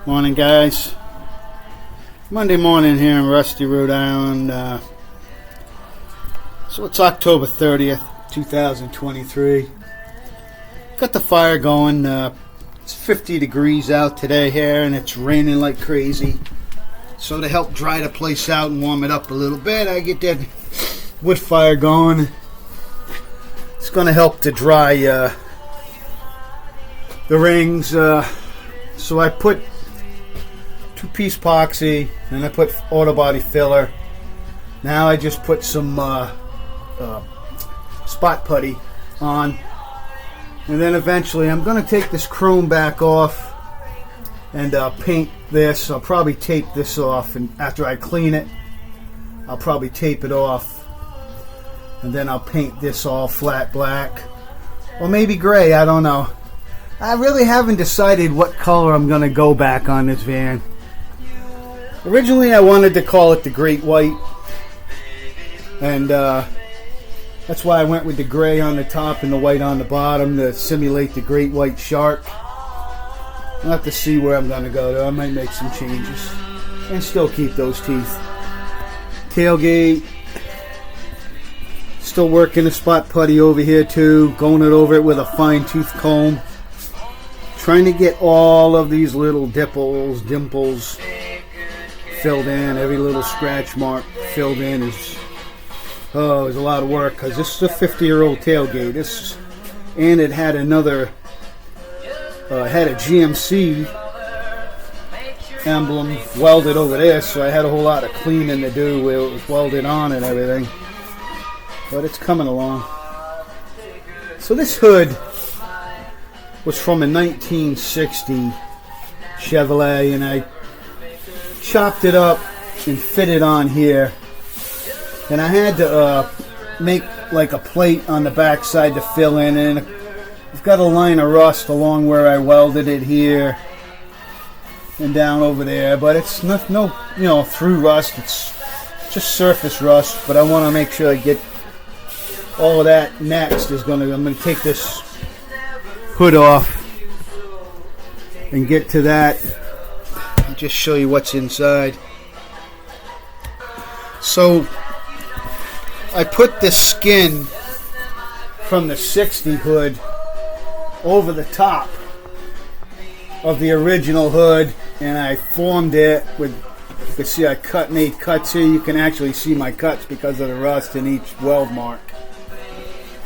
Morning, guys. Monday morning here in Rusty, Rhode Island. So it's October 30th, 2023. Got the fire going. It's 50 degrees out today here, and it's raining like crazy. So to help dry the place out and warm it up a little bit, I get that wood fire going. It's going to help to dry the rings. So I put 2-piece epoxy, and I put auto body filler. Now I just put some spot putty on, and then eventually I'm going to take this chrome back off and paint this. I'll probably tape this off, and after I clean it, I'll probably tape it off, and then I'll paint this all flat black, or maybe gray. I don't know. I really haven't decided what color I'm going to go back on this van. Originally I wanted to call it the Great White, and that's why I went with the gray on the top and the white on the bottom to simulate the Great White Shark. I'll have to see where I'm going to go, though. I might make some changes and still keep those teeth. Tailgate, still working the spot putty over here too, going it over it with a fine tooth comb, trying to get all of these little dimples filled in. Every little scratch mark filled in is a lot of work, because this is a 50-year-old tailgate. And it had another had a GMC emblem welded over there, so I had a whole lot of cleaning to do where it was welded on and everything, but it's coming along. So this hood was from a 1960 Chevrolet, and I chopped it up and fit it on here, and I had to make like a plate on the back side to fill in, and I've got a line of rust along where I welded it here and down over there, but it's not through rust. It's just surface rust, but I want to make sure I get all of that. Next I'm going to take this hood off and get to that. Just show you what's inside. So I put the skin from the 60 hood over the top of the original hood, and I formed it with, you can see I made cuts here. You can actually see my cuts because of the rust in each weld mark.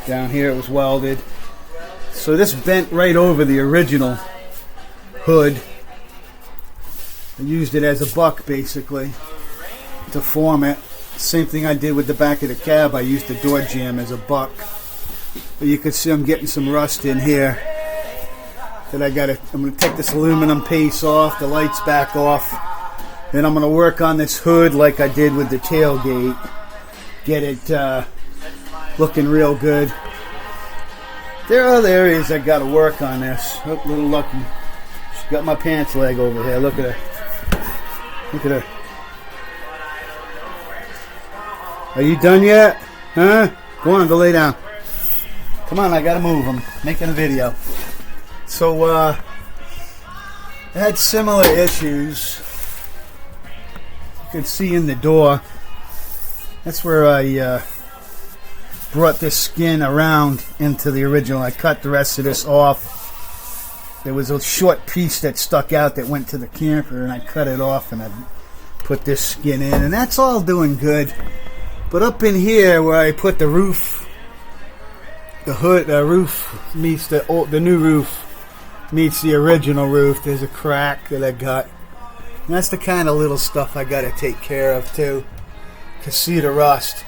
Down here it was welded. So this bent right over the original hood. I used it as a buck basically to form it. Same thing I did with the back of the cab. I used the door jamb as a buck. But you can see I'm getting some rust in here. That I'm going to take this aluminum piece off, the lights back off. Then I'm going to work on this hood like I did with the tailgate. Get it looking real good. There are other areas I got to work on this. Oh, a little lucky. She's got my pants leg over here. Look at her. Look at her. Are you done yet? Huh? Go on, go lay down. Come on, I gotta move. I'm making a video. So, I had similar issues. You can see in the door. That's where I brought this skin around into the original. I cut the rest of this off. There was a short piece that stuck out that went to the camper, and I cut it off and I put this skin in, and that's all doing good. But up in here where I put the roof, the roof meets the new roof meets the original roof, there's a crack that I got. And that's the kind of little stuff I got to take care of too, to see the rust.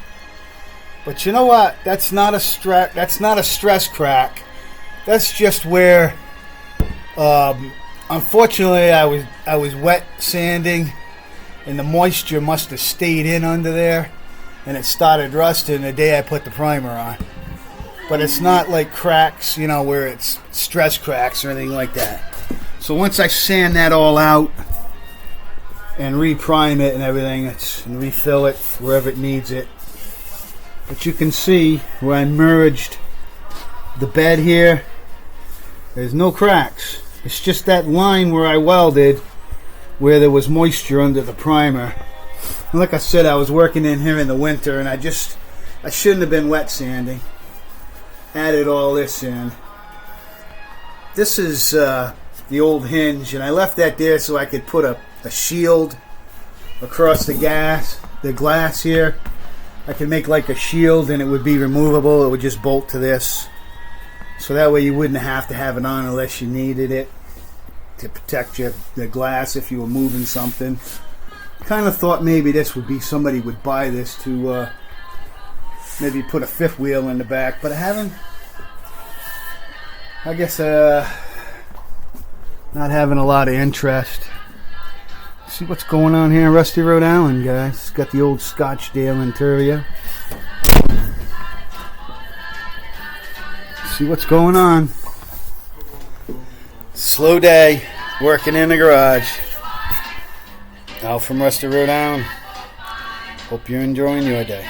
But you know what? That's not a stress crack. That's just where, unfortunately, I was wet sanding, and the moisture must have stayed in under there, and it started rusting the day I put the primer on. But it's not like cracks, where it's stress cracks or anything like that. So once I sand that all out and reprime it and everything, and refill it wherever it needs it. But you can see where I merged the bed here, there's no cracks. It's just that line where I welded where there was moisture under the primer. And like I said, I was working in here in the winter, and I shouldn't have been wet sanding. Added all this in. This is the old hinge, and I left that there so I could put a shield across the glass here. I could make like a shield, and it would be removable. It would just bolt to this. So that way you wouldn't have to have it on unless you needed it to protect the glass if you were moving something. Kind of thought maybe this would be, somebody would buy this to maybe put a fifth wheel in the back, but I haven't. I guess not having a lot of interest. See what's going on here in Rusty, Rhode Island, guys. It's got the old Scottsdale interior. See what's going on. Slow day, working in the garage. Out from Rusty, Rhode Island. Hope you're enjoying your day.